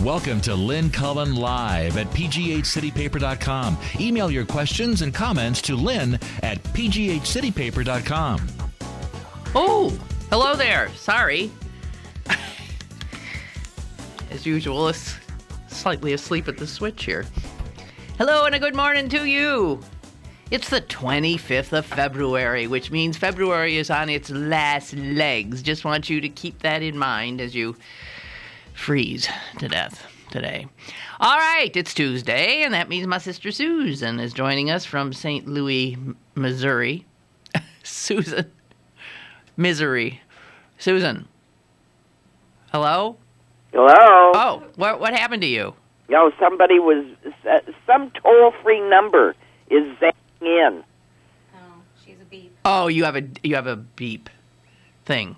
Welcome to Lynn Cullen Live at pghcitypaper.com. Email your questions and comments to Lynn at pghcitypaper.com. Oh, hello there. Sorry. As usual, slightly asleep at the switch here. Hello and a good morning to you. It's the 25th of February, which means February is on its last legs. Just want you to keep that in mind as you freeze to death today. All right, it's Tuesday, and that means my sister Susan is joining us from St. Louis, Missouri. Susan. Misery. Susan. Hello? Hello? Oh, what happened to you? No, somebody was, some toll-free number is zapping in. Oh, she's a beep. Oh, you have a beep thing.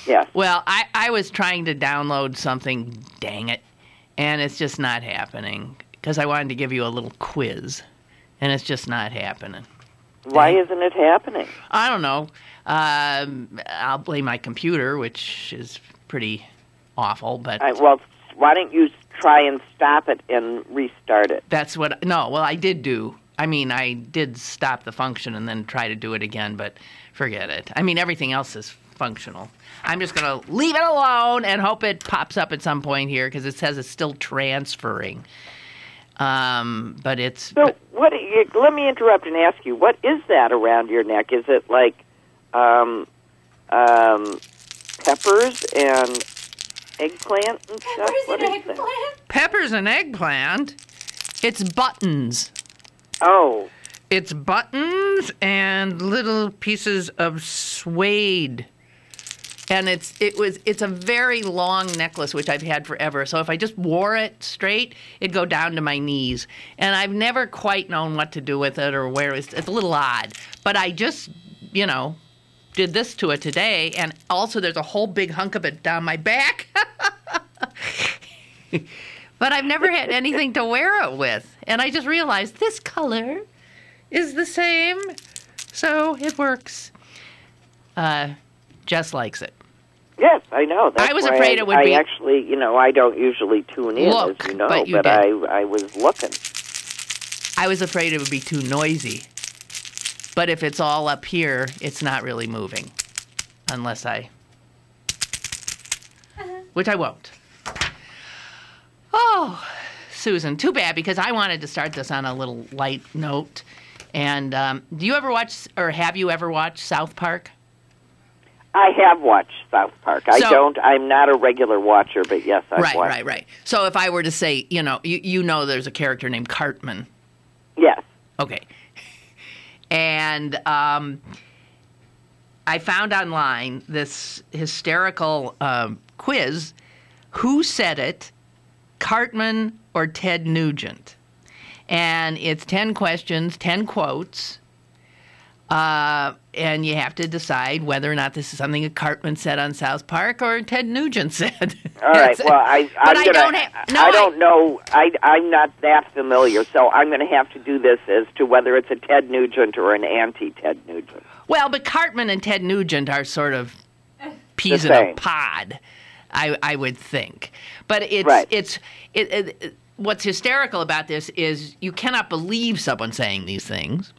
Yes. Well, I was trying to download something, dang it, and it's just not happening because I wanted to give you a little quiz, and it's just not happening. Why isn't it happening? I don't know. I'll blame my computer, which is pretty awful, but... Well, why don't you try and stop it and restart it? That's what... No, well, I did do... I mean, I did stop the function and then try to do it again, but forget it. I mean, everything else is functional. I'm just going to leave it alone and hope it pops up at some point here because it says it's still transferring. But it's... So, let me interrupt and ask you, what is that around your neck? Is it like peppers and eggplant and stuff? Peppers and eggplant? It's buttons. Oh. It's buttons and little pieces of suede. And it's a very long necklace, which I've had forever. So if I just wore it straight, it'd go down to my knees. And I've never quite known what to do with it or where it's a little odd. But I just, did this to it today. And also there's a whole big hunk of it down my back. But I've never had anything to wear it with. And I just realized this color is the same. So it works. Jess likes it. Yes, I know. That's I was afraid it would be... I actually, I don't usually tune in, Look, as you know, but you but did. I was looking. I was afraid it would be too noisy. But if it's all up here, it's not really moving. Unless I... Which I won't. Oh, Susan, too bad, because I wanted to start this on a little light note. And do you ever watch, or have you ever watched South Park? I have watched South Park. I'm not a regular watcher, but yes, I've watched. Right. So if I were to say, you know there's a character named Cartman. Yes. Okay. And I found online this hysterical quiz. Who said it, Cartman or Ted Nugent? And it's 10 questions, 10 quotes. And you have to decide whether or not this is something that Cartman said on South Park or Ted Nugent said. All right. Well, I don't know. I'm not that familiar, so I'm going to have to do this as to whether it's a Ted Nugent or an anti-Ted Nugent. Well, but Cartman and Ted Nugent are sort of peas in a pod, I would think. But what's hysterical about this is you cannot believe someone saying these things.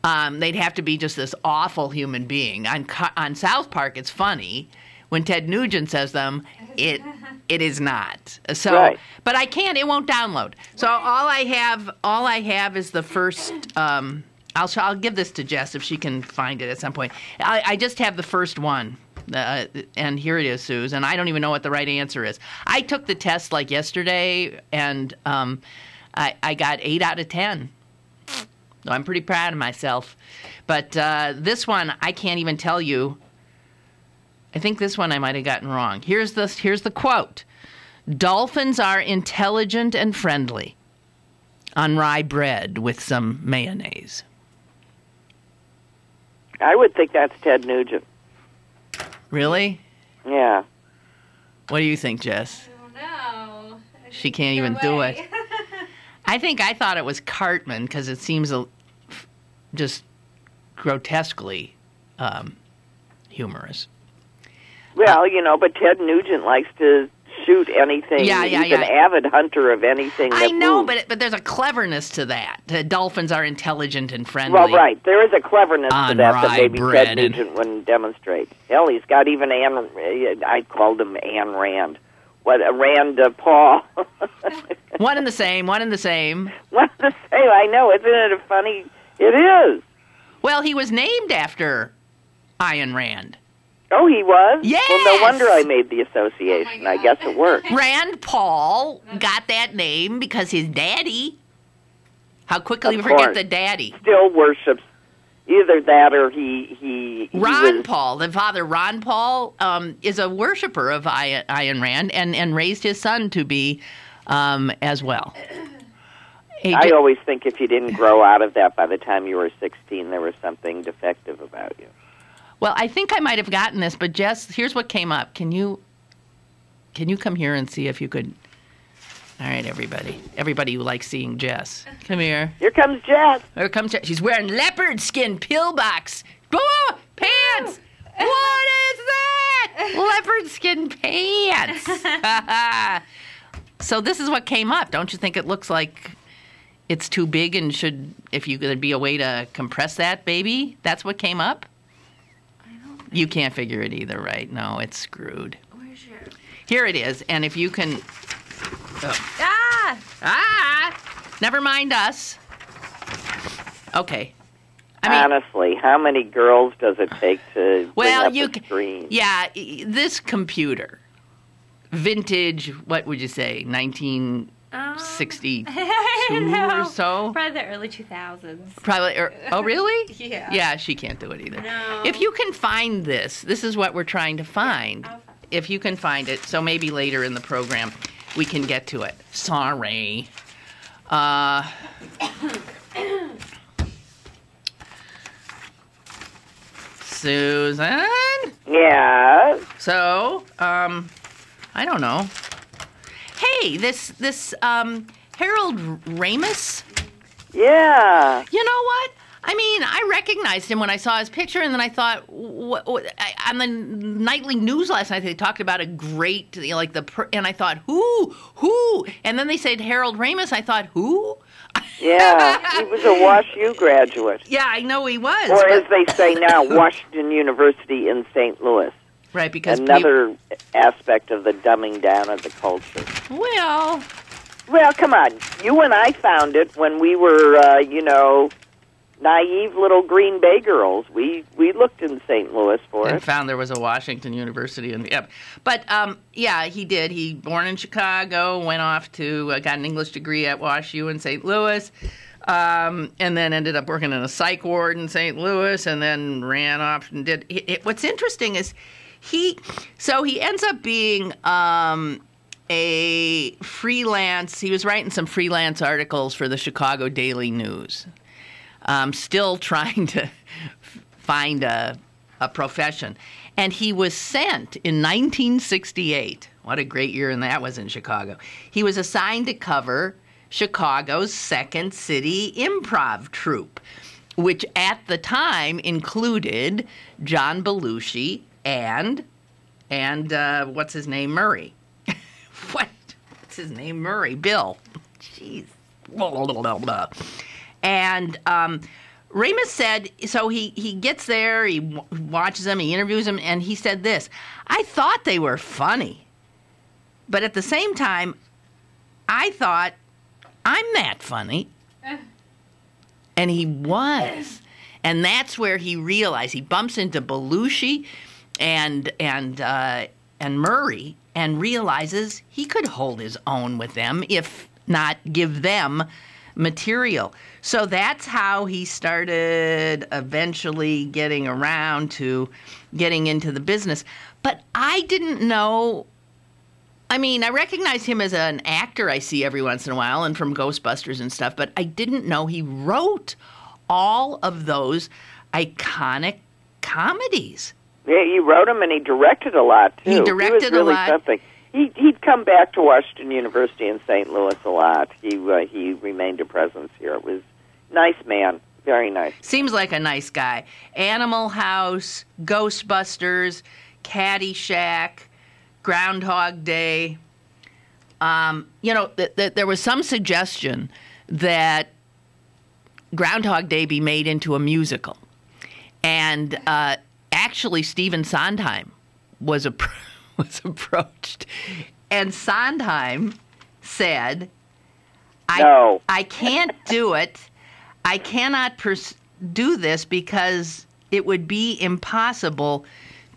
They'd have to be just this awful human being. On South Park, it's funny. When Ted Nugent says them, it is not. So, right. But I can't. It won't download. So all I have is the first. I'll give this to Jess if she can find it at some point. I just have the first one, and here it is, Susan. I don't even know what the right answer is. I took the test like yesterday, and I got 8 out of 10. I'm pretty proud of myself. But this one, I can't even tell you. I think this one I might have gotten wrong. Here's the quote. Dolphins are intelligent and friendly on rye bread with some mayonnaise. I would think that's Ted Nugent. Really? Yeah. What do you think, Jess? I don't know. She can't even do it. I thought it was Cartman because it seems just grotesquely humorous. Well, but Ted Nugent likes to shoot anything. Yeah. He's an avid hunter of anything that I know, moves. but there's a cleverness to that. The dolphins are intelligent and friendly. Well, right. There is a cleverness to that maybe bread Ted Nugent wouldn't demonstrate. Hell, he's got even I called him Anne Rand. What, Rand Paul. One and the same. One and the same, I know. Isn't it funny? It is. Well, he was named after Ayn Rand. Oh, he was? Yes! Well, no wonder I made the association. I guess it worked. Rand Paul got that name because his daddy. How quickly we Of forget course. the daddy. Still worships either that or he Ron was, Paul, the father, Ron Paul, is a worshiper of Ayn Rand and raised his son to be as well. I always think if you didn't grow out of that by the time you were 16, there was something defective about you. Well, I think I might have gotten this, but Jess, here's what came up. Can you come here and see if you could? All right, everybody who likes seeing Jess, come here. Here comes Jess. Here comes Jess. She's wearing leopard skin pillbox. Oh, pants. What is that? Leopard skin pants. So this is what came up. Don't you think it looks like it's too big and if you could be a way to compress that, baby? That's what came up? You can't figure it either, right? No, it's screwed. Where's your... Here it is, and if you can... Ah! Never mind us. Okay. Honestly, how many girls does it take to bring up a screen? Yeah, this computer, vintage, what would you say, 1962 or so? Probably the early 2000s. Probably. Oh, really? Yeah. Yeah, she can't do it either. No. If you can find this is what we're trying to find. I'll find it. If you can find it, so maybe later in the program we can get to it. Sorry. Susan? Yeah. So, I don't know. Hey, this Harold Ramis? Yeah. You know what? I mean, I recognized him when I saw his picture, and then I thought, on the nightly news last night, they talked about a great, and I thought, who? And then they said Harold Ramis. I thought, who? Yeah, he was a Wash U graduate. Yeah, I know he was. Or as they say now, Washington University in St. Louis. Right, because another aspect of the dumbing down of the culture. Well, come on. You and I found it when we were, naive little Green Bay girls. We looked in St. Louis for and it. found there was a Washington University. But he did. He born in Chicago, went off to got an English degree at Wash U in St. Louis, and then ended up working in a psych ward in St. Louis, and then ran off and did. What's interesting is he ends up being a freelance. He was writing some freelance articles for the Chicago Daily News. Still trying to find a profession. And he was sent in 1968. What a great year, and that was in Chicago. He was assigned to cover Chicago's Second City Improv Troupe, which at the time included John Belushi and what's his name, Murray. What's his name, Murray? Bill. Jeez. And Ramis said, so he gets there, he watches them, he interviews them, and he said this, I thought they were funny, but at the same time, I thought, I'm that funny. And he was. And that's where he realized, he bumps into Belushi and Murray and realizes he could hold his own with them, if not give them material. So that's how he started eventually getting around to getting into the business. But I didn't know, I mean, I recognize him as an actor I see every once in a while and from Ghostbusters and stuff, but I didn't know he wrote all of those iconic comedies. Yeah, he wrote them and he directed a lot, too. He directed was really a lot. Something. He'd come back to Washington University in St. Louis a lot. He remained a presence here. It was nice man, very nice. Seems like a nice guy. Animal House, Ghostbusters, Caddyshack, Groundhog Day. There was some suggestion that Groundhog Day be made into a musical. And actually, Stephen Sondheim was approached. And Sondheim said, No. I can't do it. I cannot do this because it would be impossible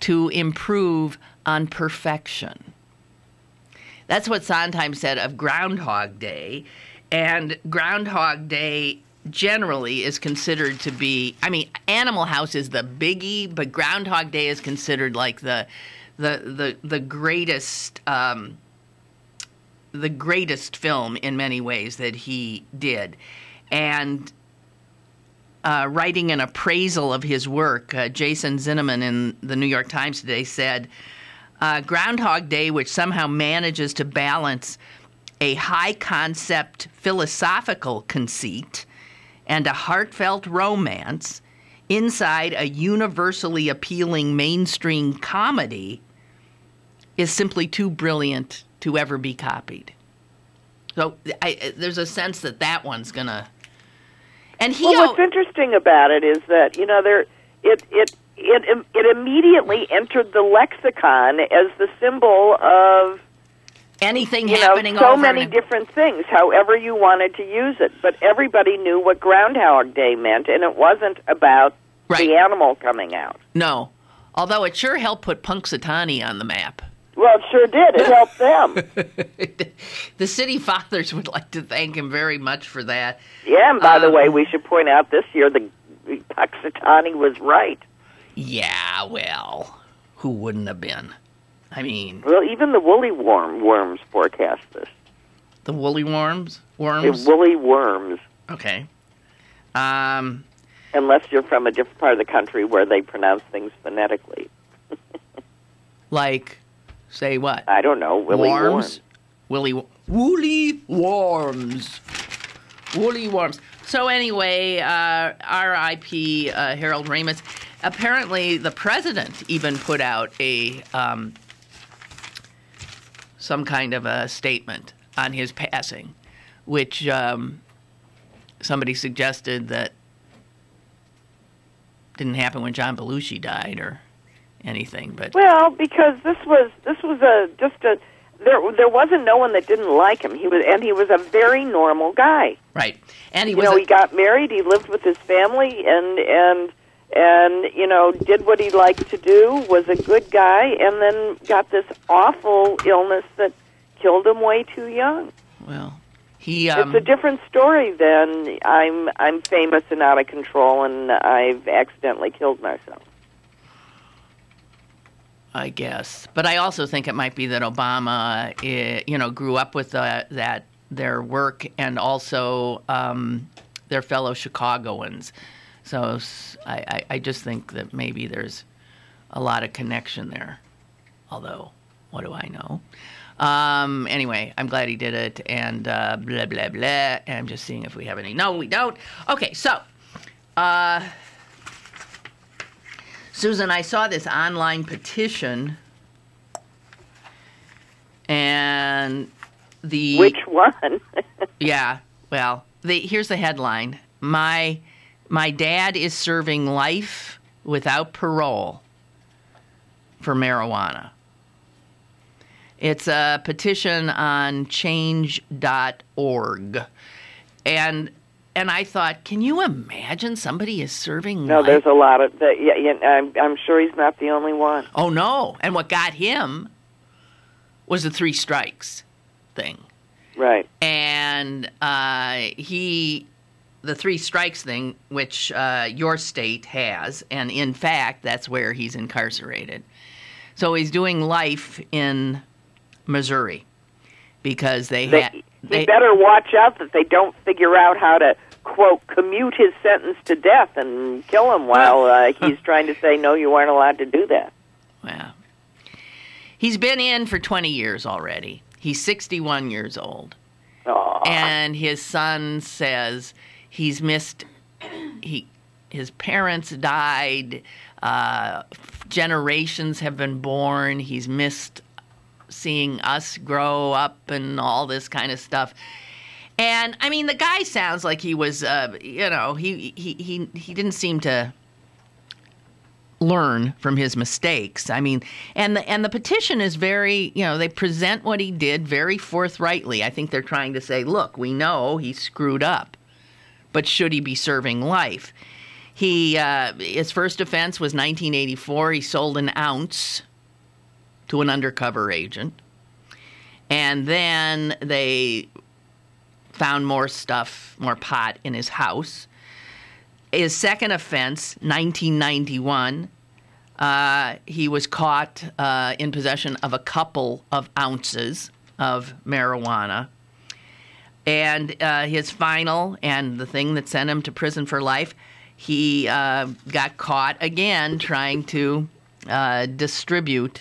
to improve on perfection. That's what Sondheim said of Groundhog Day. And Groundhog Day generally is considered to be, Animal House is the biggie, but Groundhog Day is considered like the greatest film in many ways that he did. And writing an appraisal of his work, Jason Zinnemann in the New York Times today said, Groundhog Day, which somehow manages to balance a high-concept philosophical conceit and a heartfelt romance inside a universally appealing mainstream comedy, is simply too brilliant to ever be copied. So there's a sense that one's going to... And what's interesting about it is that, it immediately entered the lexicon as the symbol of anything happening so many different things, however you wanted to use it. But everybody knew what Groundhog Day meant, and it wasn't about the animal coming out. No, although it sure helped put Punxsutawney on the map. Well, it sure did. It helped them. The city fathers would like to thank him very much for that. Yeah, and by the way, we should point out this year the Punxsutawney was right. Yeah, well, who wouldn't have been? Well, even the woolly worms forecast this. The woolly worms? The woolly worms. Okay. Unless you're from a different part of the country where they pronounce things phonetically. Like, say what? I don't know. Woolly worms. Woolly worms. Woolly worms. So anyway, R.I.P. Harold Ramis. Apparently, the president even put out some kind of a statement on his passing, which somebody suggested that didn't happen when John Belushi died or anything. But because this was there wasn't no one that didn't like him. He was a very normal guy. Right, and he got married. He lived with his family and did what he liked to do, was a good guy, and then got this awful illness that killed him way too young. Well, it's a different story than I'm famous and out of control and I've accidentally killed myself. I guess. But I also think it might be that Obama, grew up with their work and also their fellow Chicagoans. So I just think that maybe there's a lot of connection there. Although, what do I know? Anyway, I'm glad he did it, and blah, blah, blah. And I'm just seeing if we have any. No, we don't. Okay, so, Susan, I saw this online petition, and Which one? Yeah, well, here's the headline. My dad is serving life without parole for marijuana. It's a petition on change.org. And I thought, can you imagine somebody is serving life? There's a lot of that. Yeah, I'm sure he's not the only one. Oh, no. And what got him was the 3 strikes thing. Right. And the 3 strikes thing, which your state has, and in fact, that's where he's incarcerated. So he's doing life in Missouri because he better watch out that they don't figure out how to, quote, commute his sentence to death and kill him while he's trying to say, no, you aren't allowed to do that. Well, he's been in for 20 years already. He's 61 years old. Aww. And his son says he's missed, his parents died, generations have been born, he's missed seeing us grow up and all this kind of stuff. And I mean, the guy sounds like he was, he didn't seem to learn from his mistakes. I mean, and the petition is very, they present what he did very forthrightly. I think they're trying to say, look, we know he screwed up, but should he be serving life? His first offense was 1984. He sold an ounce to an undercover agent. And then they found more pot in his house. His second offense, 1991, he was caught in possession of a couple of ounces of marijuana. And his final, and the thing that sent him to prison for life, he got caught again trying to distribute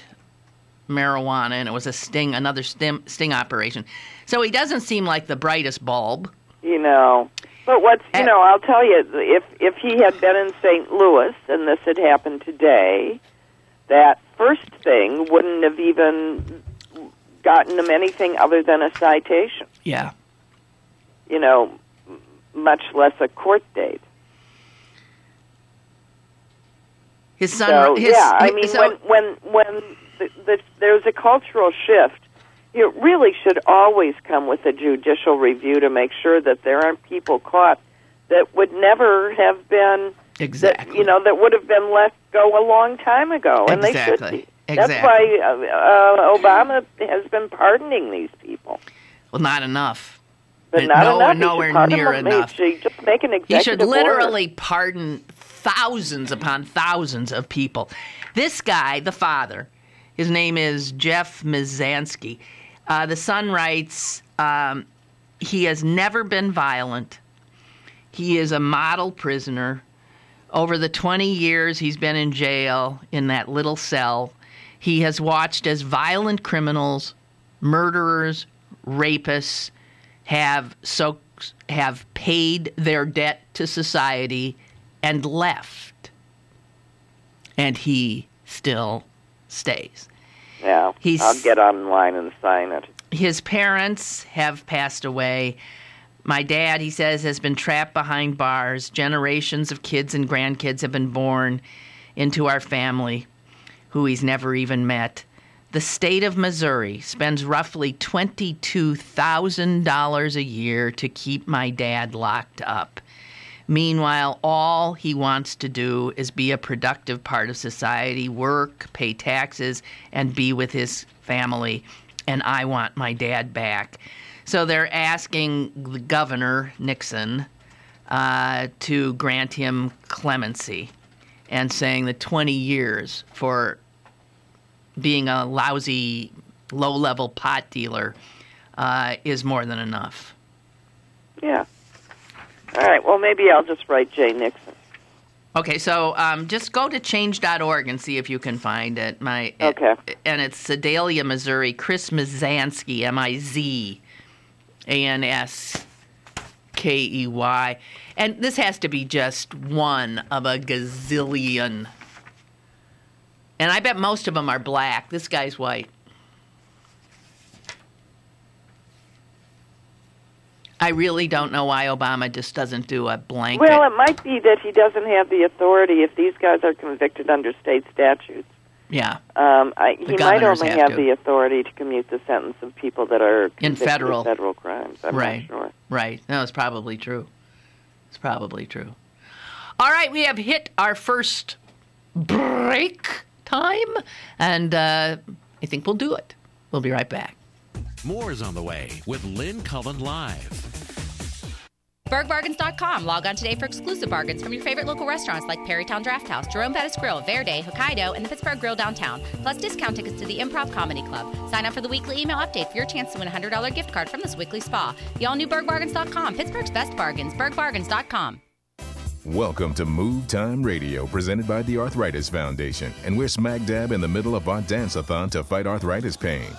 marijuana, and it was another sting operation. So he doesn't seem like the brightest bulb. But I'll tell you, if he had been in St. Louis and this had happened today, that first thing wouldn't have even gotten him anything other than a citation. Yeah. Much less a court date. His son. When there's a cultural shift, it really should always come with a judicial review to make sure that there aren't people caught that would never have been exactly. That would have been let go a long time ago, and exactly. they should be. Exactly. That's why Obama has been pardoning these people. Well, not enough. But not nowhere near enough. Just make an executive He should literally order. pardon thousands upon thousands of people. This guy, the father, his name is Jeff Mizanski. The son writes, he has never been violent. He is a model prisoner. Over the 20 years he's been in jail in that little cell, he has watched as violent criminals, murderers, rapists have paid their debt to society and left. And he still stays. Yeah, I'll get online and sign it. His parents have passed away. My dad, he says, has been trapped behind bars. Generations of kids and grandkids have been born into our family who he's never even met. The state of Missouri spends roughly $22,000 a year to keep my dad locked up. Meanwhile, all he wants to do is be a productive part of society, work, pay taxes, and be with his family. And I want my dad back. So they're asking the governor, Nixon, to grant him clemency and saying that 20 years for being a lousy, low-level pot dealer is more than enough. Yeah. All right, well, maybe I'll just write Jay Nixon. Okay, so just go to change.org and see if you can find it. Okay. And it's Sedalia, Missouri. Chris Mizanski, Mizansky. And this has to be just one of a gazillion. And I bet most of them are black. This guy's white. I really don't know why Obama just doesn't do a blanket. Well, it might be that he doesn't have the authority if these guys are convicted under state statutes. Yeah. He might only have the authority to commute the sentence of people that are convicted of federal crimes. I'm not sure. Right. No, it's probably true. All right, we have hit our first break time, and I think we'll do it. We'll be right back. More is on the way with Lynn Cullen Live. BergBargains.com. Log on today for exclusive bargains from your favorite local restaurants like Perrytown Draft House, Jerome Bettis Grill, Verde, Hokkaido, and the Pittsburgh Grill downtown. Plus discount tickets to the Improv Comedy Club. Sign up for the weekly email update for your chance to win a $100 gift card from this weekly spa. The all-new BergBargains.com. Pittsburgh's best bargains. BergBargains.com. Welcome to Move Time Radio, presented by the Arthritis Foundation. And we're smack dab in the middle of our dance-a-thon to fight arthritis pain.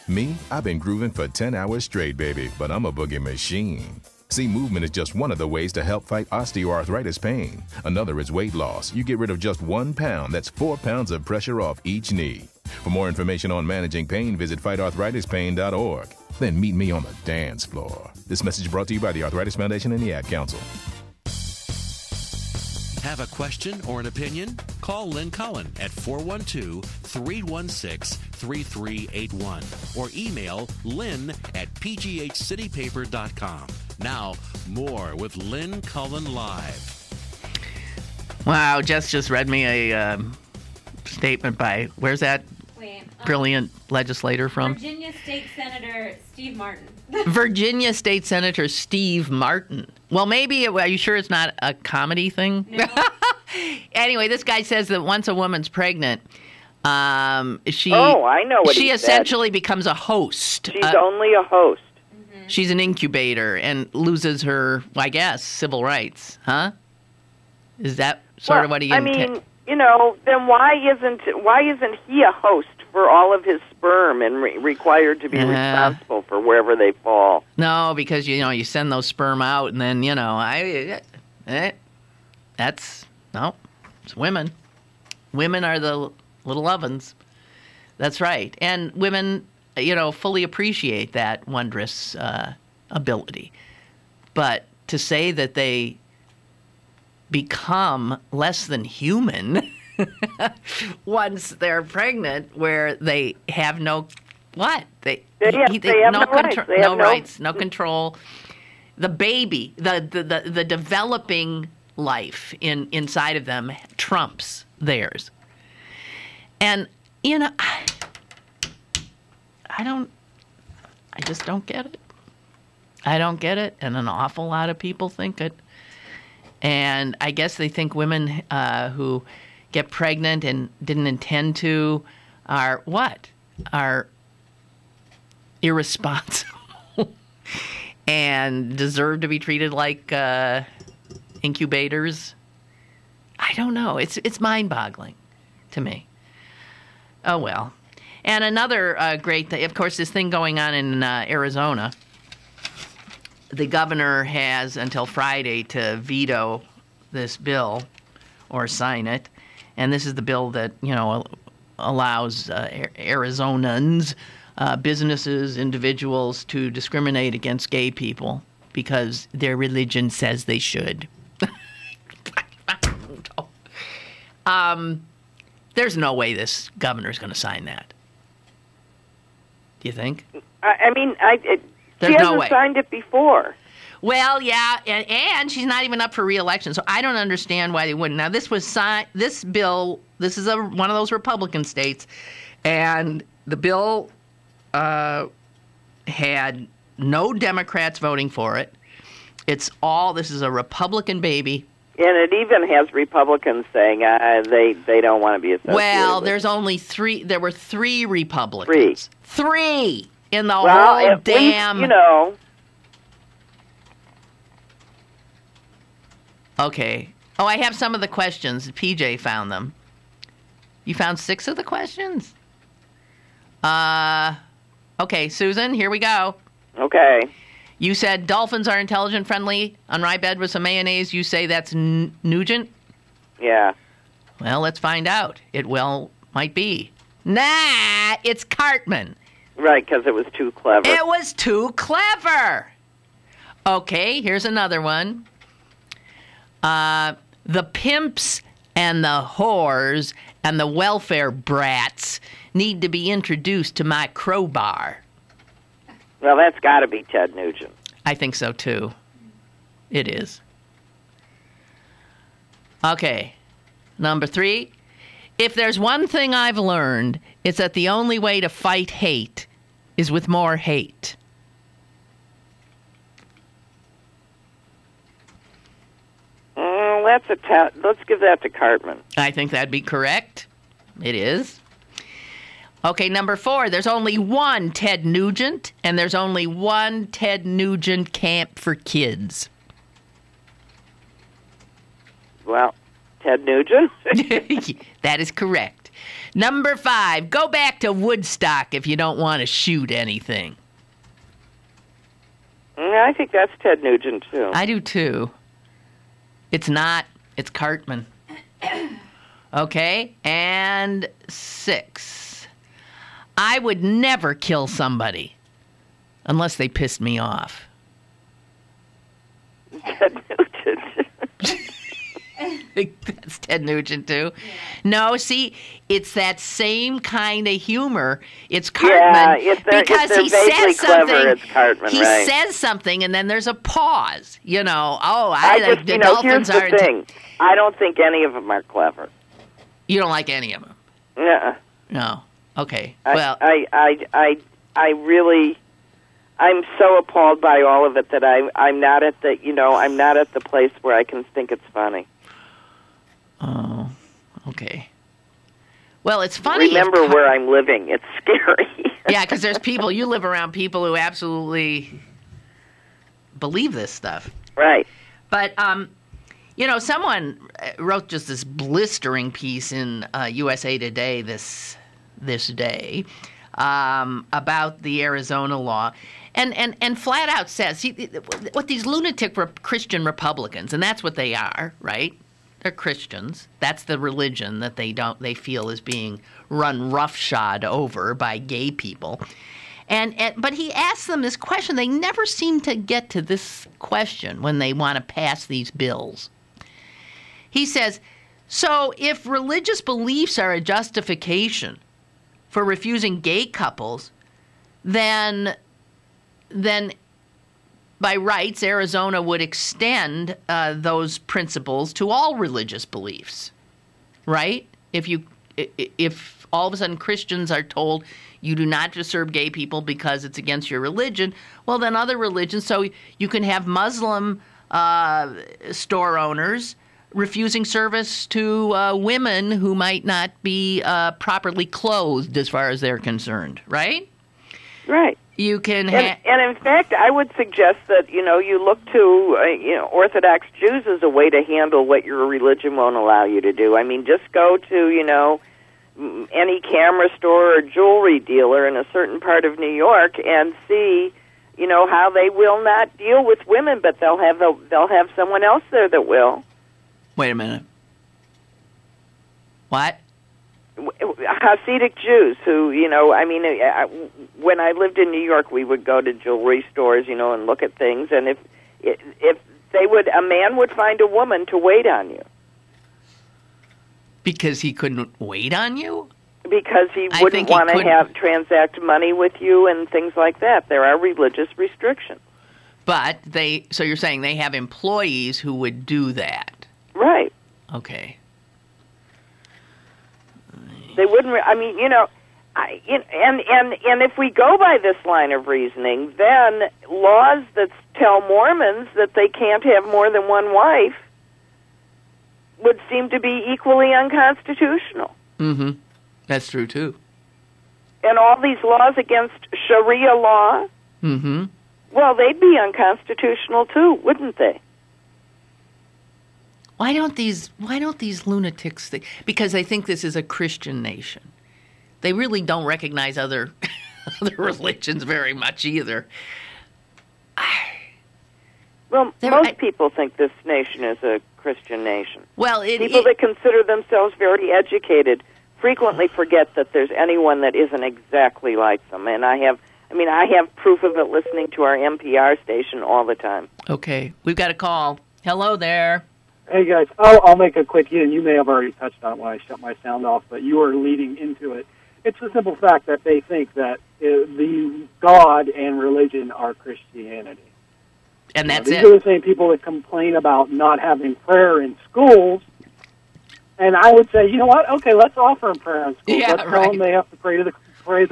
Me, I've been grooving for 10 hours straight, baby, but I'm a boogie machine. See, movement is just one of the ways to help fight osteoarthritis pain. Another is weight loss. You get rid of just 1 pound. That's 4 pounds of pressure off each knee. For more information on managing pain, visit fightarthritispain.org. Then meet me on the dance floor. This message brought to you by the Arthritis Foundation and the Ad Council. Have a question or an opinion? Call Lynn Cullen at 412-316-3381 or email lynn at pghcitypaper.com. Now, more with Lynn Cullen Live. Wow, Jess just read me a statement by, where's that brilliant legislator from? Virginia State Senator Steve Martin. Virginia State Senator Steve Martin. Well, maybe, are you sure it's not a comedy thing? No. Anyway, this guy says that once a woman's pregnant, she I know what she he essentially becomes a host. She's only a host. She's an incubator and loses her, I guess, civil rights. Huh? Is that sort of what he intended? Then why isn't he a host for all of his sperm and required to be responsible for wherever they fall? No, because you send those sperm out, and then it's women. Women are the little ovens. That's right, and women, fully appreciate that wondrous ability. But to say that they become less than human once they're pregnant, where they have no they have no rights. They have no rights, no control. The baby, the developing life inside of them trumps theirs. And I just don't get it. I don't get it, and an awful lot of people think it. And I guess they think women who get pregnant and didn't intend to are irresponsible and deserve to be treated like incubators. I don't know. It's mind-boggling to me. Oh, well. And another great thing, of course, this thing going on in Arizona. The governor has until Friday to veto this bill or sign it. And this is the bill that, allows Arizonans, businesses, individuals to discriminate against gay people because their religion says they should. There's no way this governor's going to sign that. Do you think? She hasn't signed it before. Well, yeah, and she's not even up for re-election, so I don't understand why they wouldn't. Now, this was this bill. This is one of those Republican states, and the bill had no Democrats voting for it. This is a Republican baby. And it even has Republicans saying they don't want to be associated. Well, there's only three. There were three Republicans. Three in the whole damn. Least, Okay. Oh, I have some of the questions. PJ found them. You found 6 of the questions? Okay, Susan, here we go. Okay. You said dolphins are intelligent, friendly, on rye bed with some mayonnaise. You say that's Nugent? Yeah. Well, let's find out. It might be. Nah, it's Cartman. Right, because it was too clever. It was too clever. Okay, here's another one. The pimps and the whores and the welfare brats need to be introduced to my crowbar. Well, that's got to be Ted Nugent. I think so, too. It is. Okay. Number 3. If there's one thing I've learned, it's that the only way to fight hate is with more hate. Let's give that to Cartman. I think that'd be correct. It is. Okay, number 4. There's only one Ted Nugent, and there's only one Ted Nugent camp for kids. Well, Ted Nugent? That is correct. Number 5. Go back to Woodstock if you don't want to shoot anything. I think that's Ted Nugent, too. I do, too. It's not. It's Cartman. Okay, and 6. I would never kill somebody unless they pissed me off. Ted Nugent. That's Ted Nugent, too. Yeah. No, see, it's that same kind of humor. It's Cartman. Yeah, because he says something. It's Cartman, he right. says something, and then there's a pause. The here's the thing. I don't think any of them are clever. You don't like any of them? Yeah. No. Okay. I'm so appalled by all of it that I'm not at the place where I can think it's funny. Oh, okay. Well, it's funny. Remember where I'm living. It's scary. Yeah, because you live around people who absolutely believe this stuff. Right. But, someone wrote just this blistering piece in USA Today this day about the Arizona law. And flat out says, what these lunatic Christian Republicans, and that's what they are, right? They're Christians. That's the religion that they feel is being run roughshod over by gay people. But he asks them this question. They never seem to get to this question when they want to pass these bills. He says, so if religious beliefs are a justification for refusing gay couples, then by rights, Arizona would extend those principles to all religious beliefs, right? If all of a sudden Christians are told you do not disturb gay people because it's against your religion, well, then other religions, so you can have Muslim store owners refusing service to women who might not be properly clothed as far as they're concerned, right? Right. You can and in fact, I would suggest that, you look to, Orthodox Jews as a way to handle what your religion won't allow you to do. I mean, just go to, any camera store or jewelry dealer in a certain part of New York and see, how they will not deal with women, but they'll have someone else there that will. Wait a minute. What? Hasidic Jews who, when I lived in New York, we would go to jewelry stores, and look at things, and if a man would find a woman to wait on you. Because he couldn't wait on you? Because he wouldn't want to transact money with you and things like that. There are religious restrictions. But so you're saying they have employees who would do that? Right. Okay. They wouldn't. And if we go by this line of reasoning, then laws that tell Mormons that they can't have more than one wife would seem to be equally unconstitutional. Mm-hmm. That's true too. And all these laws against Sharia law, mm-hmm. Well, they'd be unconstitutional too, wouldn't they? Why don't these lunatics think? Because they think this is a Christian nation. They really don't recognize other religions very much either. Well, most people think this nation is a Christian nation. Well, people that consider themselves very educated frequently forget that there's anyone that isn't exactly like them. And I have proof of it listening to our NPR station all the time. Okay, we've got a call. Hello there. Hey, guys. I'll make a quick, you may have already touched on it when I shut my sound off, but you are leading into it. It's the simple fact that they think that the God and religion are Christianity. And that's These are the same people that complain about not having prayer in schools. And I would say, you know what? Okay, let's offer them prayer in schools. Yeah, let's tell them they have to pray the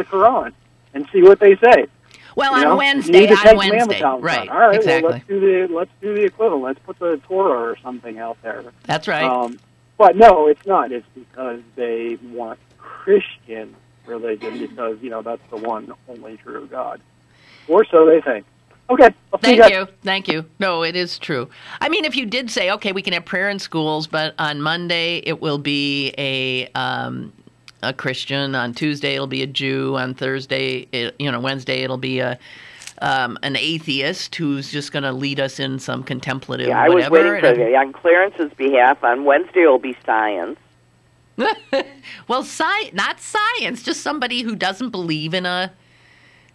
Quran and see what they say. Well, on Wednesday, right? All right, exactly. Well, let's do the equivalent. Let's put the Torah or something out there. That's right. But no, it's not. It's because they want Christian religion because that's the one only true God, or so they think. Okay. Thank you. No, it is true. I mean, if you did say, okay, we can have prayer in schools, but on Monday it will be a Christian. On Tuesday it'll be a Jew. On Thursday, Wednesday it'll be an atheist who's just going to lead us in some contemplative. Yeah, I was waiting for on Clarence's behalf. On Wednesday it'll be science. Well, not science, just somebody who doesn't believe in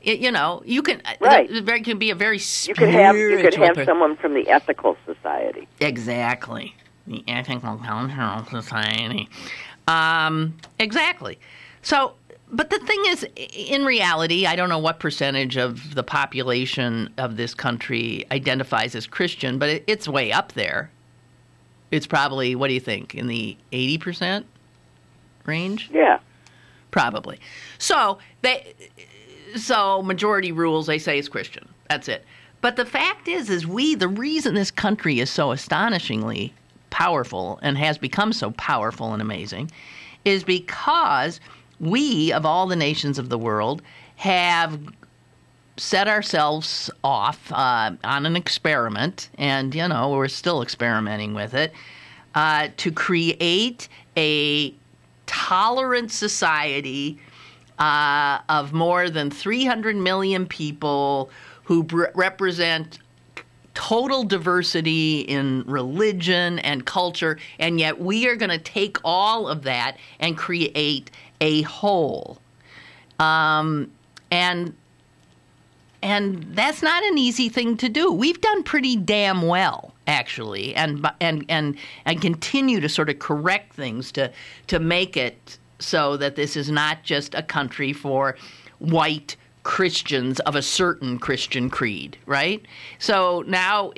you can Right. There can be a very You could have spiritual someone from the ethical society. Exactly. The Ethical Cultural Society. Exactly. So, but the thing is, in reality, I don't know what percentage of the population of this country identifies as Christian, but it's way up there. It's probably, what do you think, in the 80% range? Yeah. Probably. So majority rules, they say, is Christian. That's it. But the fact is the reason this country is so astonishingly powerful and has become so powerful and amazing is because we, of all the nations of the world, have set ourselves off on an experiment, and, we're still experimenting with it, to create a tolerant society of more than 300 million people who represent total diversity in religion and culture, and yet we are going to take all of that and create a whole. And that's not an easy thing to do. We've done pretty damn well, actually, and continue to sort of correct things to make it so that this is not just a country for white Christians of a certain Christian creed, right? So now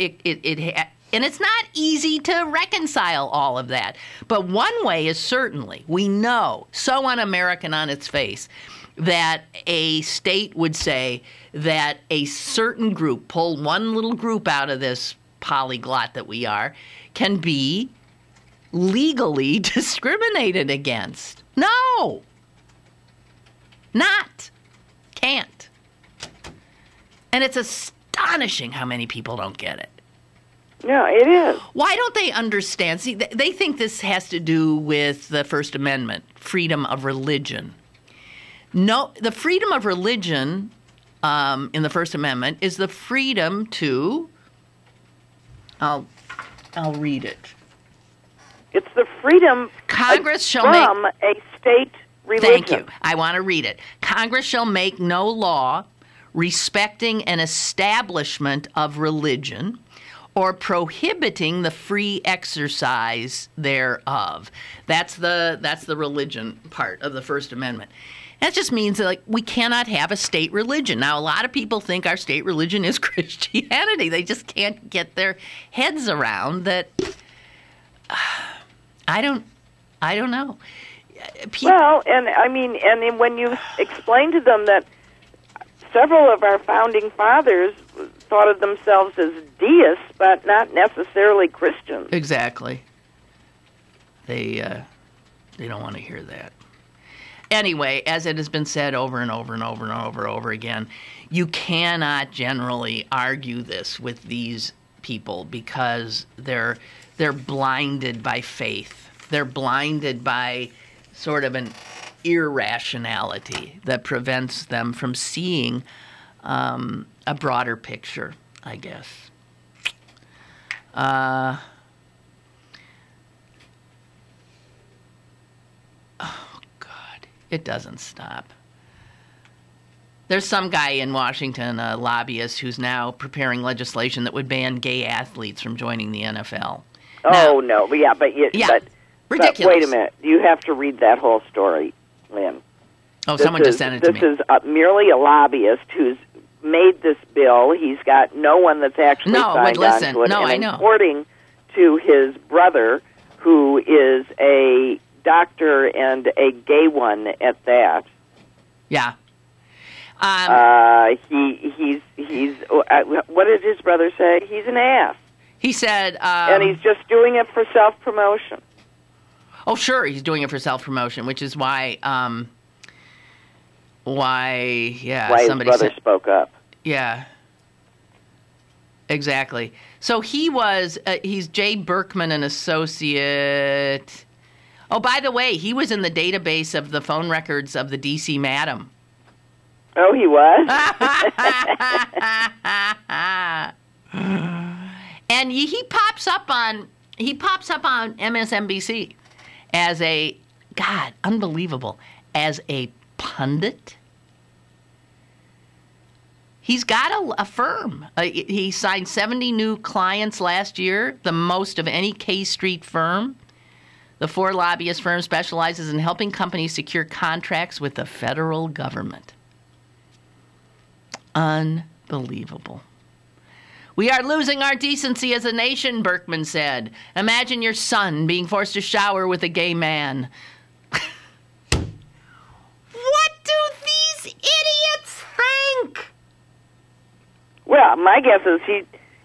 and it's not easy to reconcile all of that. But one way is certainly, we know, so un-American on its face, that a state would say that a certain group, pull one little group out of this polyglot that we are, can be legally discriminated against. No. Not. Can't. And it's astonishing how many people don't get it. No, it is. Why don't they understand? See, they think this has to do with the First Amendment, freedom of religion. No, the freedom of religion in the First Amendment is the freedom to, I'll read it. It's the freedom Congress shall from a state religion. Thank you. I want to read it. Congress shall make no law respecting an establishment of religion or prohibiting the free exercise thereof. That's the religion part of the First Amendment. That just means that, we cannot have a state religion. Now, a lot of people think our state religion is Christianity. They just can't get their heads around that. I don't know. Well, and then when you explain to them that several of our founding fathers thought of themselves as deists, but not necessarily Christians. Exactly. They don't want to hear that. Anyway, as it has been said over and over and over and over again, you cannot generally argue this with these people because they're blinded by faith. They're blinded by sort of an irrationality that prevents them from seeing a broader picture, I guess. Oh, God. It doesn't stop. There's some guy in Washington, a lobbyist, who's now preparing legislation that would ban gay athletes from joining the NFL. Oh, no. Yeah, but ridiculous. But wait a minute. You have to read that whole story, Lynn. Oh, someone just sent it to me. This is merely a lobbyist who's made this bill. He's got no one that's actually signed on to it. I know. According to his brother, who is a doctor and a gay one at that. Yeah. He's what did his brother say? He's an ass. He said... and he's just doing it for self-promotion. Oh, sure, he's doing it for self-promotion, which is why somebody his brother spoke up. Yeah. Exactly. So he's Jay Berkman, an associate. Oh, by the way, he was in the database of the phone records of the D.C. Madam. Oh, he was? And he pops up on MSNBC as a God, unbelievable. As a pundit, he's got a firm. He signed 70 new clients last year, the most of any K Street firm. The Ford lobbyist firm specializes in helping companies secure contracts with the federal government. Unbelievable. We are losing our decency as a nation, Berkman said. Imagine your son being forced to shower with a gay man. What do these idiots think? Well, my guess is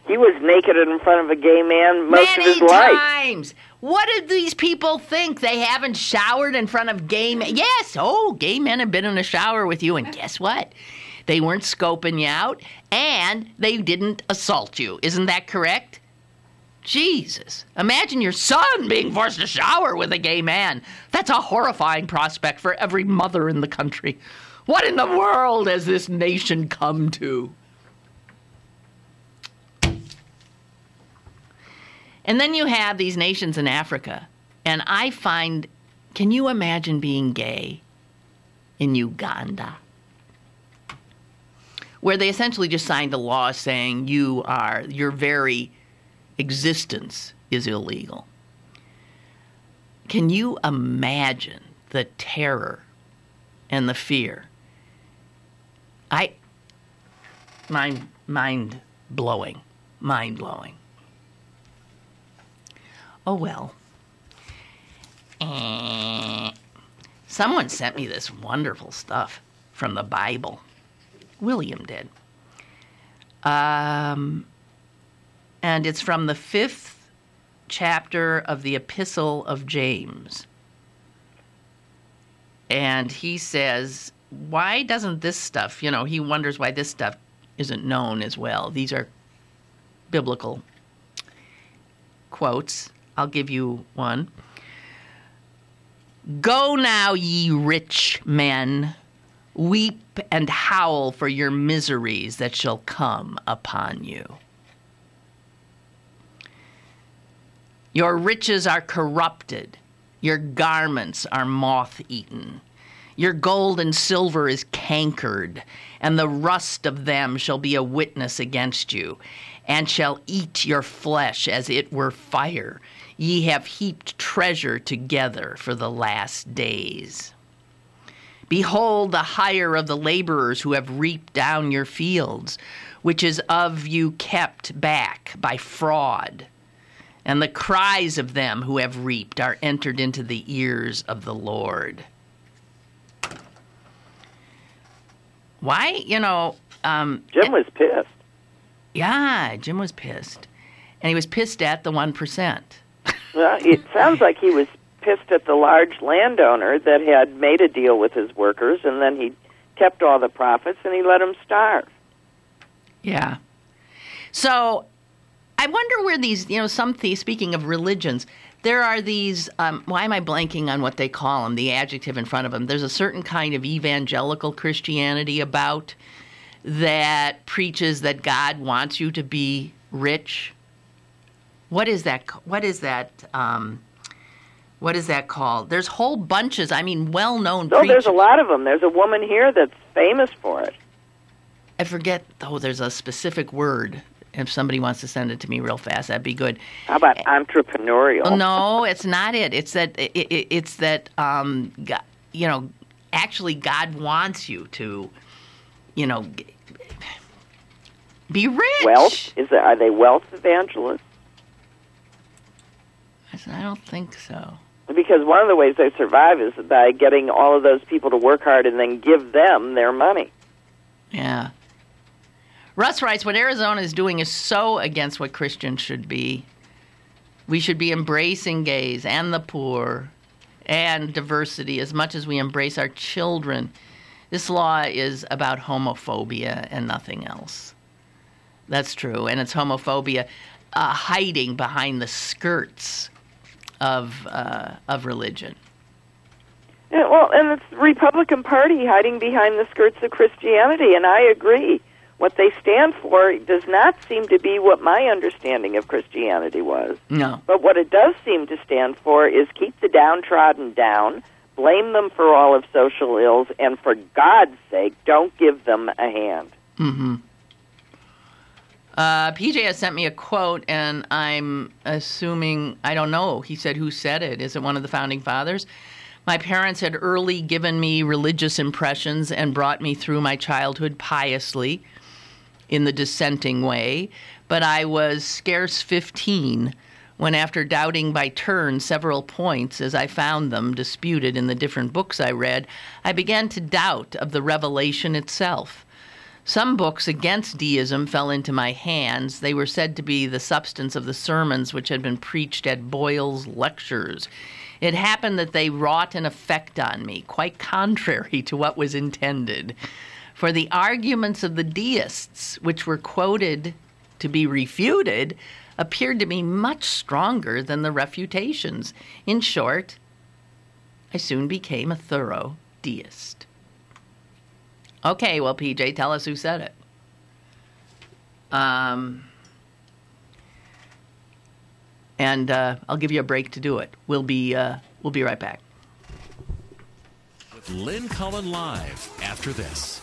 he was naked in front of a gay man most of his life. Many times. What do these people think? They haven't showered in front of gay men? Yes, gay men have been in a shower with you, and guess what? They weren't scoping you out, and they didn't assault you. Isn't that correct? Jesus. Imagine your son being forced to shower with a gay man. That's a horrifying prospect for every mother in the country. What in the world has this nation come to? And then you have these nations in Africa, and I find, can you imagine being gay in Uganda? Where they essentially just signed a law saying your very existence is illegal. Can you imagine the terror and the fear? Mind blowing. Oh, well. Someone sent me this wonderful stuff from the Bible. William did. And it's from the 5th chapter of the Epistle of James. And he says, why doesn't this stuff, he wonders why this stuff isn't known as well. These are biblical quotes. I'll give you one. Go now, ye rich men, weep and howl for your miseries that shall come upon you. Your riches are corrupted, your garments are moth-eaten. Your gold and silver is cankered, and the rust of them shall be a witness against you, and shall eat your flesh as it were fire. Ye have heaped treasure together for the last days. Behold the hire of the laborers who have reaped down your fields, which is of you kept back by fraud. And the cries of them who have reaped are entered into the ears of the Lord. Why, Jim was pissed. Yeah, Jim was pissed. And he was pissed at the 1%. Well, it sounds like he was pissed at the large landowner that had made a deal with his workers, and then he kept all the profits and he let them starve. Yeah. So I wonder where these, speaking of religions, there are these, why am I blanking on what they call them, the adjective in front of them? There's a certain kind of evangelical Christianity about that preaches that God wants you to be rich. What is that called? There's whole bunches, well-known preachers. There's a lot of them. There's a woman here that's famous for it. I forget, there's a specific word. If somebody wants to send it to me real fast, that'd be good. How about entrepreneurial? No, it's not it. It's that actually God wants you to, be rich. Wealth? Are they wealth evangelists? I don't think so. Because one of the ways they survive is by getting all of those people to work hard and then give them their money. Yeah. Russ writes, what Arizona is doing is so against what Christians should be. We should be embracing gays and the poor and diversity as much as we embrace our children. This law is about homophobia and nothing else. That's true. And it's homophobia hiding behind the skirts of religion. Yeah, well, and it's the Republican Party hiding behind the skirts of Christianity, and I agree. What they stand for does not seem to be what my understanding of Christianity was. No. But what it does seem to stand for is keep the downtrodden down, blame them for all of social ills, and for God's sake, don't give them a hand. Mm-hmm. PJ has sent me a quote, and I'm assuming, I don't know, he said, who said it? Is it one of the Founding Fathers? My parents had early given me religious impressions and brought me through my childhood piously in the dissenting way, but I was scarce 15 when, after doubting by turn several points as I found them disputed in the different books I read, I began to doubt of the revelation itself. Some books against deism fell into my hands. They were said to be the substance of the sermons which had been preached at Boyle's lectures. It happened that they wrought an effect on me, quite contrary to what was intended. For the arguments of the deists, which were quoted to be refuted, appeared to me much stronger than the refutations. In short, I soon became a thorough deist. Okay, well, PJ, tell us who said it. And I'll give you a break to do it. We'll be right back. With Lynn Cullen live after this.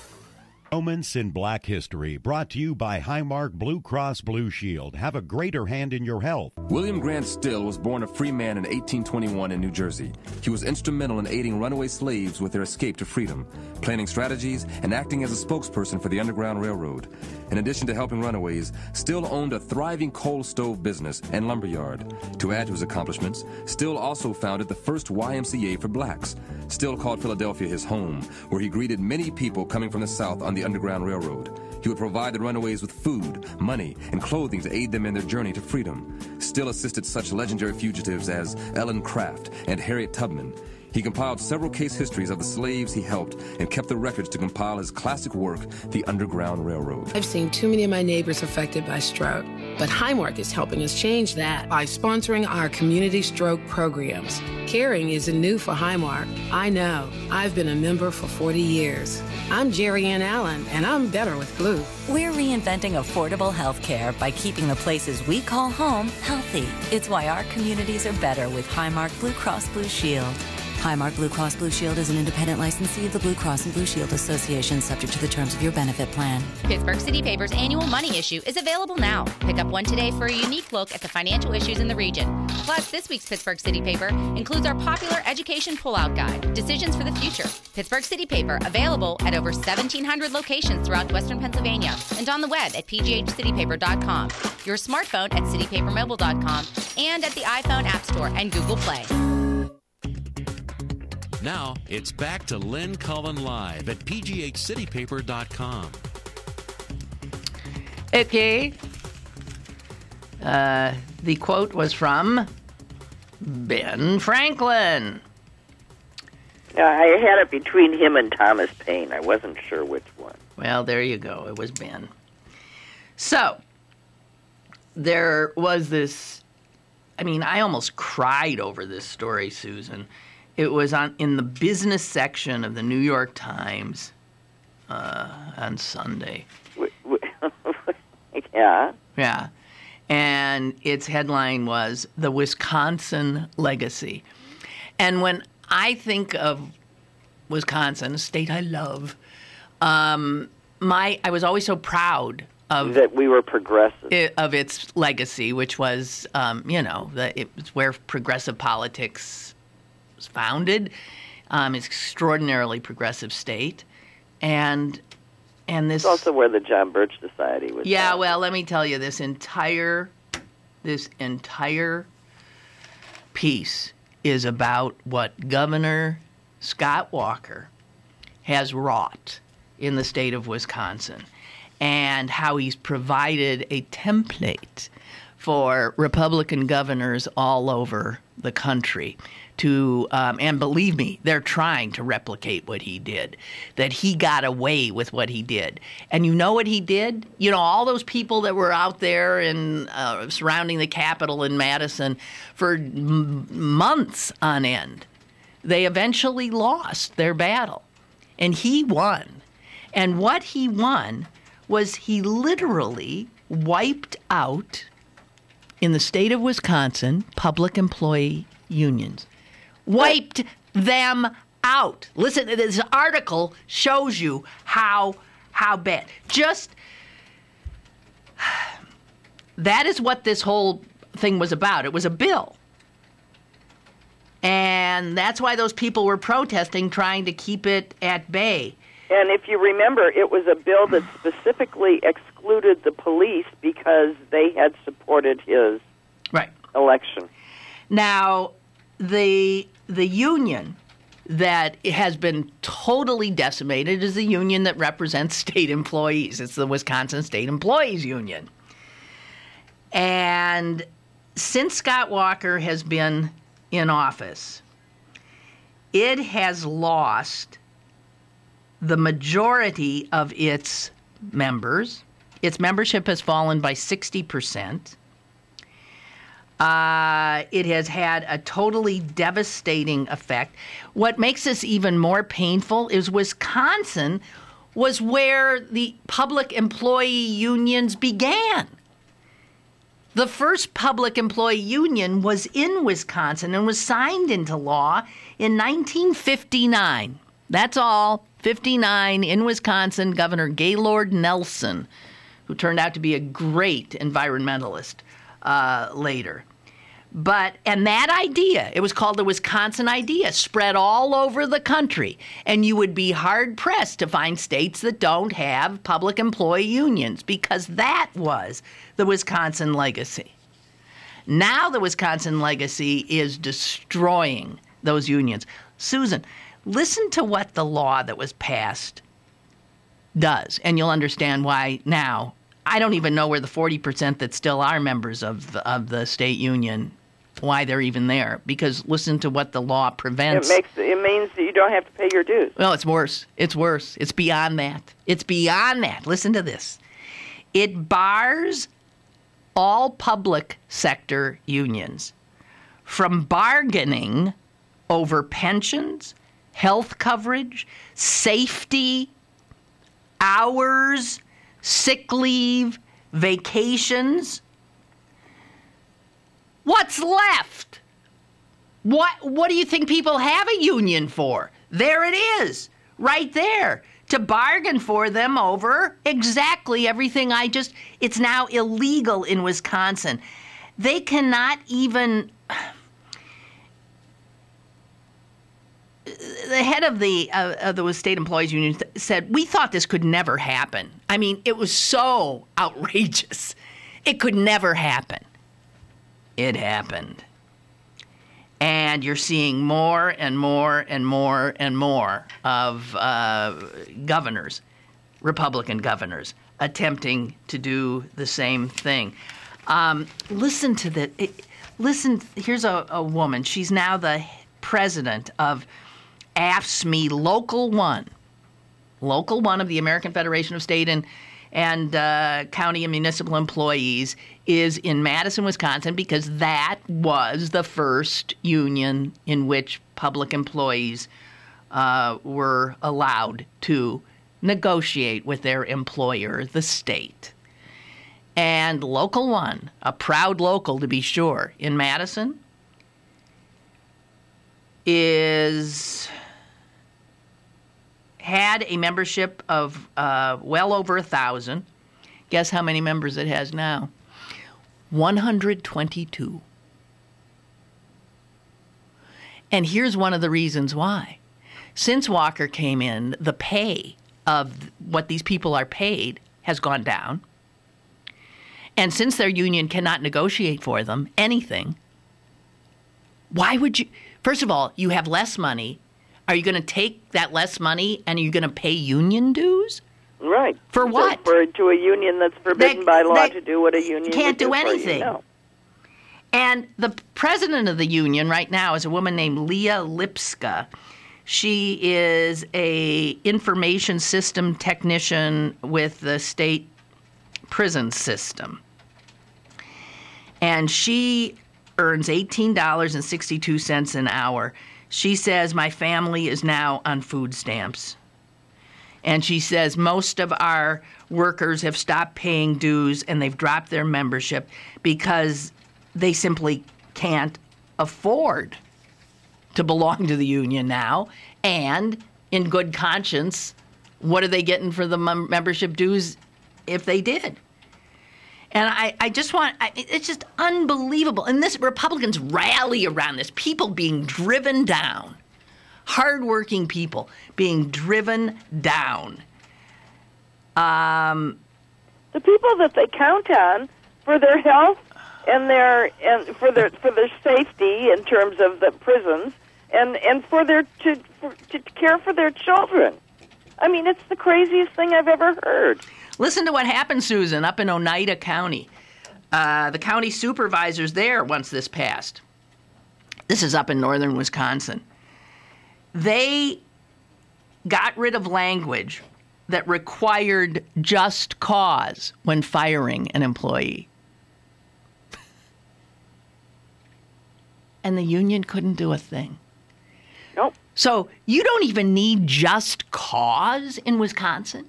Moments in Black History, brought to you by Highmark Blue Cross Blue Shield. Have a greater hand in your health. William Grant Still was born a free man in 1821 in New Jersey. He was instrumental in aiding runaway slaves with their escape to freedom, planning strategies, and acting as a spokesperson for the Underground Railroad. In addition to helping runaways, Still owned a thriving coal stove business and lumberyard. To add to his accomplishments, Still also founded the first YMCA for blacks. Still called Philadelphia his home, where he greeted many people coming from the South on the Underground Railroad. He would provide the runaways with food, money, and clothing to aid them in their journey to freedom. Still assisted such legendary fugitives as Ellen Craft and Harriet Tubman. He compiled several case histories of the slaves he helped and kept the records to compile his classic work, The Underground Railroad. I've seen too many of my neighbors affected by stroke, but Highmark is helping us change that by sponsoring our community stroke programs. Caring isn't new for Highmark. I know. I've been a member for 40 years. I'm Jerry Ann Allen, and I'm better with Blue. We're reinventing affordable health care by keeping the places we call home healthy. It's why our communities are better with Highmark Blue Cross Blue Shield. Highmark Blue Cross Blue Shield is an independent licensee of the Blue Cross and Blue Shield Association, subject to the terms of your benefit plan. Pittsburgh City Paper's annual money issue is available now. Pick up one today for a unique look at the financial issues in the region. Plus, this week's Pittsburgh City Paper includes our popular education pullout guide, Decisions for the Future. Pittsburgh City Paper, available at over 1,700 locations throughout western Pennsylvania and on the web at pghcitypaper.com, your smartphone at citypapermobile.com, and at the iPhone App Store and Google Play. Now, it's back to Lynn Cullen live at pghcitypaper.com. Okay. The quote was from Ben Franklin. I had it between him and Thomas Paine. I wasn't sure which one. Well, there you go. It was Ben. So, there was this, I almost cried over this story, Susan. It was in the business section of the New York Times on Sunday. Yeah. Yeah. And its headline was The Wisconsin Legacy. And when I think of Wisconsin, a state I love, I was always so proud of that we were progressive. Of its legacy, which was, it was where progressive politics was founded. It's extraordinarily progressive state, and this. It's also where the John Birch Society was. Yeah, founded. well, let me tell you, this entire piece is about what Governor Scott Walker has wrought in the state of Wisconsin, and how he's provided a template for Republican governors all over the country to, and believe me, they're trying to replicate what he did, that he got away with what he did. And you know what he did? All those people that were out there and surrounding the Capitol in Madison for months on end, they eventually lost their battle. And he won. And what he won was he literally wiped out, in the state of Wisconsin, public employee unions. Wiped them out. Listen, this article shows you how bad. Just that is what this whole thing was about. It was a bill. And that's why those people were protesting, trying to keep it at bay. And if you remember, it was a bill that specifically excluded the police because they had supported his election. Now, the union that has been totally decimated is the union that represents state employees. It's the Wisconsin State Employees Union. And since Scott Walker has been in office, it has lost the majority of its members. Its membership has fallen by 60%. It has had a totally devastating effect. What makes this even more painful is Wisconsin was where the public employee unions began. The first public employee union was in Wisconsin and was signed into law in 1959. That's all. 59 in Wisconsin, Governor Gaylord Nelson, who turned out to be a great environmentalist later. And that idea, it was called the Wisconsin idea, spread all over the country. And you would be hard-pressed to find states that don't have public employee unions, because that was the Wisconsin legacy. Now the Wisconsin legacy is destroying those unions. Susan, listen to what the law that was passed does, and you'll understand why now. I don't even know where the 40% that still are members of the state union, why they're even there. Because listen to what the law prevents. It means that you don't have to pay your dues. Well, it's worse. It's worse. It's beyond that. It's beyond that. Listen to this. It bars all public sector unions from bargaining over pensions, health coverage, safety, hours, sick leave, vacations. What's left? What do you think people have a union for? There it is, right there, to bargain for them over exactly everything it's now illegal in Wisconsin. They cannot even... The head of the State Employees Union said, we thought this could never happen. I mean, it was so outrageous. It could never happen. It happened. And you're seeing more and more and more and more of governors, Republican governors, attempting to do the same thing. Listen to that. Listen, here's a woman. She's now the president of AFSCME Local 1 of the American Federation of State and County and Municipal Employees, is in Madison, Wisconsin, because that was the first union in which public employees were allowed to negotiate with their employer, the state. And Local 1, a proud local to be sure, in Madison, had a membership of well over 1,000. Guess how many members it has now? 122. And here's one of the reasons why. Since Walker came in, the pay of what these people are paid has gone down. And since their union cannot negotiate for them anything, why would you? First of all, you have less money. Are you going to take that less money and are you going to pay union dues? Right. For what? To a union that's forbidden by law to do what a union can't do anything. No. And the president of the union right now is a woman named Leah Lipska. She is a information system technician with the state prison system. And she earns $18.62 an hour. She says, my family is now on food stamps. And she says most of our workers have stopped paying dues and they've dropped their membership because they simply can't afford to belong to the union now. And in good conscience, what are they getting for the membership dues if they did? And I just it's just unbelievable. And this, Republicans rally around this, people being driven down, hardworking people being driven down. The people that they count on for their health and for their safety in terms of the prisons and for their to care for their children. I mean, it's the craziest thing I've ever heard. Listen to what happened, Susan, up in Oneida County. The county supervisors there, once this passed, this is up in northern Wisconsin, they got rid of language that required just cause when firing an employee. And the union couldn't do a thing. Nope. So you don't even need just cause in Wisconsin.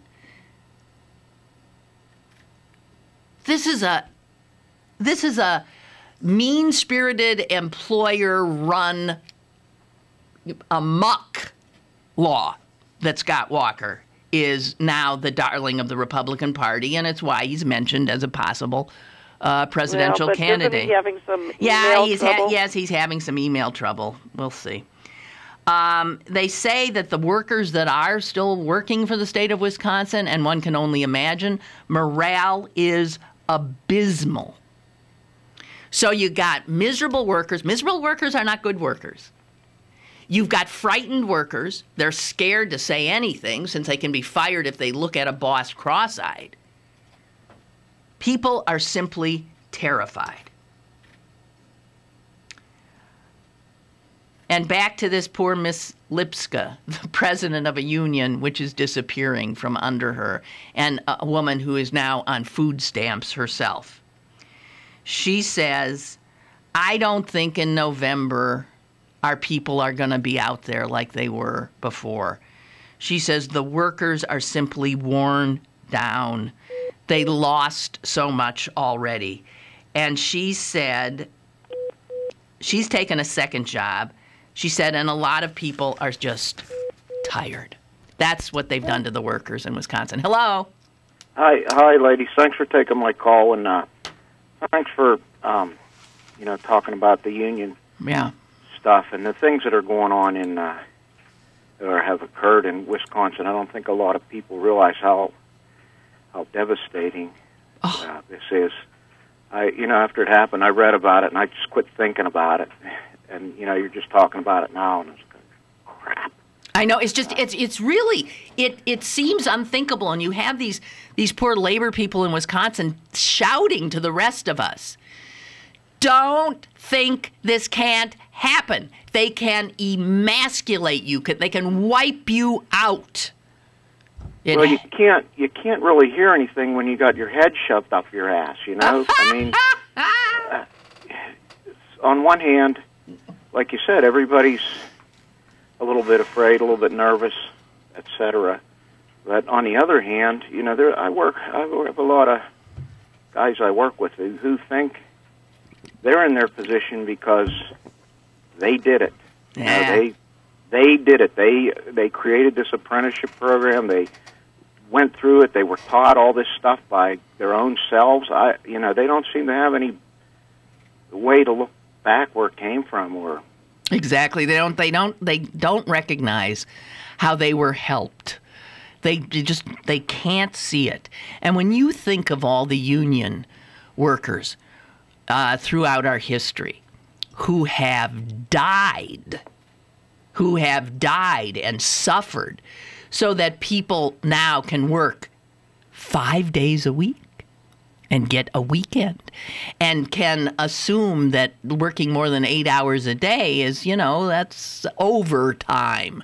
This is a mean-spirited employer-run amok law that Scott Walker is now the darling of the Republican Party, and it's why he's mentioned as a possible presidential candidate. Isn't he having some email trouble? Yes, he's having some email trouble. We'll see. They say that the workers that are still working for the state of Wisconsin, and one can only imagine, morale is abysmal. So you got miserable workers. Miserable workers are not good workers. You've got frightened workers. They're scared to say anything since they can be fired if they look at a boss cross-eyed. People are simply terrified. And back to this poor Miss Lipska, the president of a union which is disappearing from under her, and a woman who is now on food stamps herself. She says, I don't think in November our people are going to be out there like they were before. She says the workers are simply worn down. They lost so much already. And she said she's taken a second job. She said, and a lot of people are just tired. That's what they've done to the workers in Wisconsin. Hello. Hi, ladies. Thanks for taking my call, and thanks for talking about the union stuff and the things that are going on in or have occurred in Wisconsin. I don't think a lot of people realize how devastating this is. After it happened, I read about it and I just quit thinking about it. And you're just talking about it now, and it's crap. I know. It's just it's really it seems unthinkable, and you have these poor labor people in Wisconsin shouting to the rest of us, "Don't think this can't happen. They can emasculate you. They can wipe you out." Well, you can't really hear anything when you got your head shoved up your ass. I mean, on one hand, like you said, everybody's a little bit afraid, a little bit nervous, etc. But on the other hand, I have a lot of guys I work with who think they're in their position because they did it. They did it. They created this apprenticeship program. They went through it. They were taught all this stuff by their own selves. They don't seem to have any way to look back where it came from, or exactly. They don't recognize how they were helped. They can't see it. And when you think of all the union workers throughout our history who have died and suffered so that people now can work 5 days a week and get a weekend and can assume that working more than 8 hours a day is, that's overtime,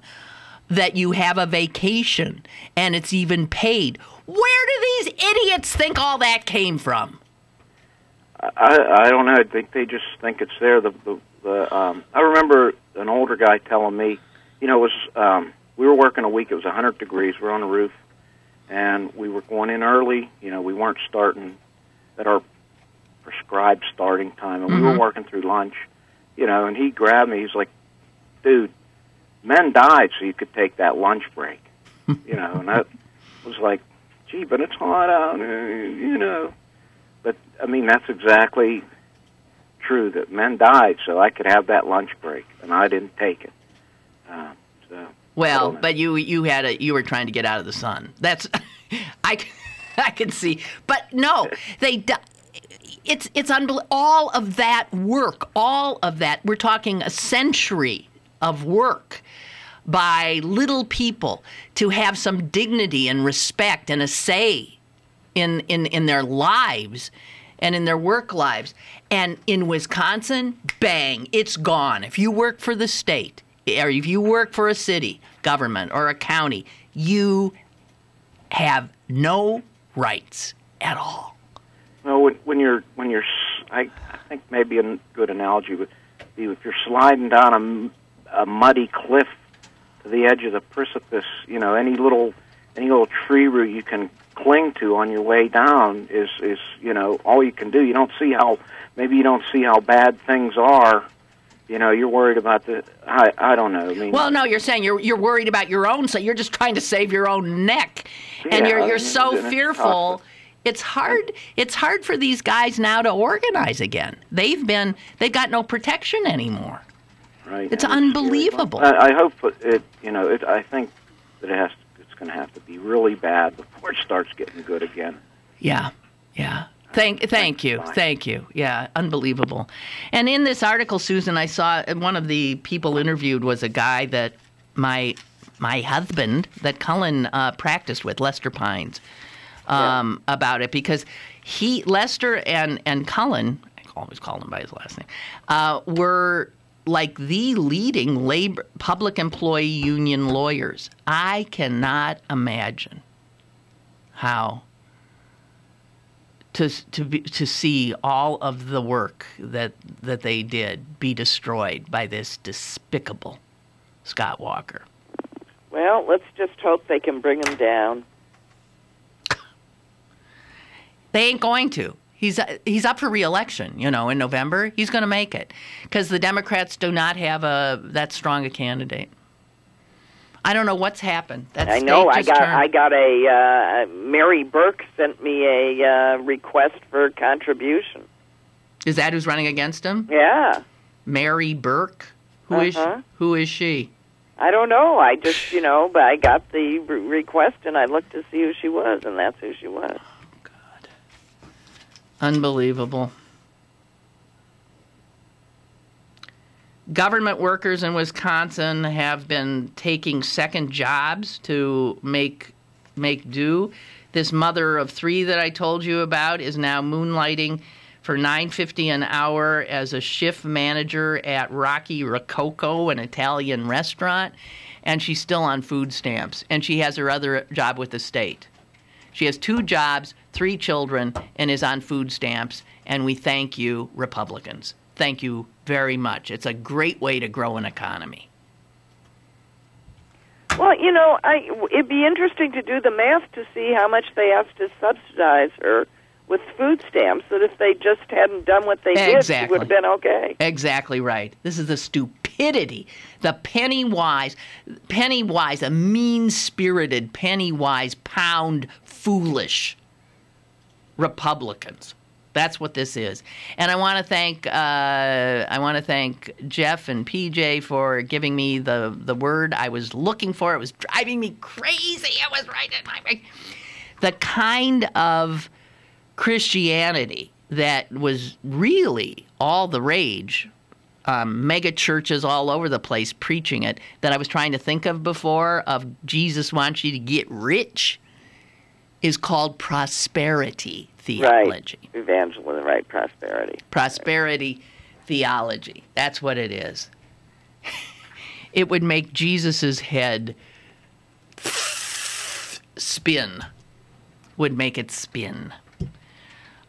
that you have a vacation and it's even paid. Where do these idiots think all that came from? I don't know. I think they just think it's there. I remember an older guy telling me, it was we were working a week. It was 100 degrees. We were on the roof, and we were going in early. We weren't starting at our prescribed starting time, and we were working through lunch. And he grabbed me. He's like, "Dude, men died so you could take that lunch break. You know, and that was like, gee, but it's hot out, you know. But, I mean, that's exactly true, that men died so I could have that lunch break, and I didn't take it. Well, but you were trying to get out of the sun. That's I can see. But no, it's unbelievable. All of that work, all of that. We're talking a century of work by little people to have some dignity and respect and a say in their lives and in their work lives. And in Wisconsin, bang, it's gone. If you work for the state, or if you work for a city government or a county, you have no rights at all. No, I think maybe a good analogy would be if you're sliding down a muddy cliff to the edge of the precipice. You know, any little tree root you can cling to on your way down is you know, all you can do. You don't see how bad things are. You know, you're worried about I don't know. I mean, well, no, you're saying you're worried about your own, so you're just trying to save your own neck, and you're so fearful. It's hard for these guys now to organize again. They've got no protection anymore. Right. It's unbelievable. I hope it. You know, I think that it's going to have to be really bad before it starts getting good again. Yeah. Thank you. Yeah, unbelievable. And in this article, Susan, I saw one of the people interviewed was a guy that my husband, that Cullen practiced with, Lester Pines, about it, because Lester and Cullen, I always call him by his last name, were like the leading public employee union lawyers. I cannot imagine how to see all of the work that they did be destroyed by this despicable Scott Walker. Well, let's just hope they can bring him down. They ain't going to. He's up for re-election, you know, in November. He's going to make it because the Democrats do not have that strong a candidate. I don't know what's happened. I know. I got a Mary Burke sent me a request for contribution. Is that who's running against him? Yeah. Mary Burke? Who is she? I don't know. I just, but I got the request and I looked to see who she was, and that's who she was. Oh, God. Unbelievable. Government workers in Wisconsin have been taking second jobs to make do. This mother of three that I told you about is now moonlighting for $9.50 an hour as a shift manager at Rocky Rococo, an Italian restaurant, and she's still on food stamps. And she has her other job with the state. She has 2 jobs, 3 children, and is on food stamps. And we thank you, Republicans. Thank you very much. It's a great way to grow an economy. Well, it'd be interesting to do the math to see how much they have to subsidize her with food stamps, that if they just hadn't done what they did, she would have been okay. Exactly right. This is the stupidity, the penny-wise, a mean-spirited, penny-wise, pound foolish Republicans. That's what this is. And I want to thank Jeff and PJ for giving me the word I was looking for. It was driving me crazy. It was right in my way. The kind of Christianity that was really all the rage, mega churches all over the place preaching it, that I was trying to think of before, of Jesus wants you to get rich, is called prosperity theology. Right. Evangelism, right, prosperity. Prosperity theology. That's what it is. It would make Jesus's head spin. Would make it spin.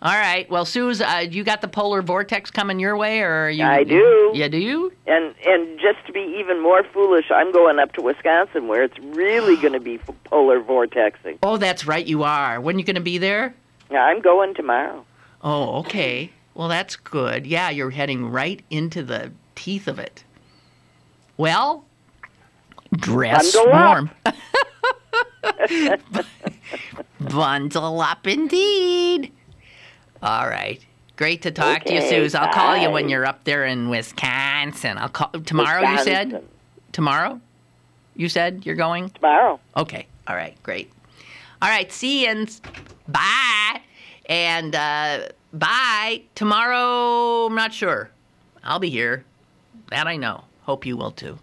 All right. Well, Suze, you got the polar vortex coming your way, or you? I do. Yeah, do you? And just to be even more foolish, I'm going up to Wisconsin, where it's really going to be polar vortexing. Oh, that's right, you are. When are you going to be there? I'm going tomorrow. Oh, okay. Well, that's good. Yeah, you're heading right into the teeth of it. Well, Dress Bundle warm. up. Bundle up indeed. All right. Great to talk to you, Okay, Suze. I'll call you when bye. you're up there in Wisconsin. I'll call tomorrow. You said Wisconsin. tomorrow. You said you're going Tomorrow. Okay. All right. Great. All right. See you. Bye. And bye tomorrow. I'm not sure. I'll be here. That I know. Hope you will too.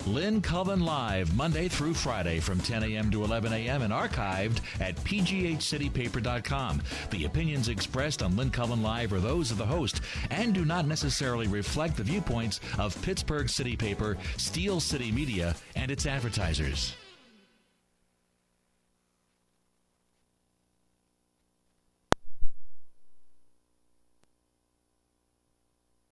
Lynn Cullen Live, Monday through Friday from 10 a.m. to 11 a.m. and archived at pghcitypaper.com. The opinions expressed on Lynn Cullen Live are those of the host and do not necessarily reflect the viewpoints of Pittsburgh City Paper, Steel City Media, and its advertisers.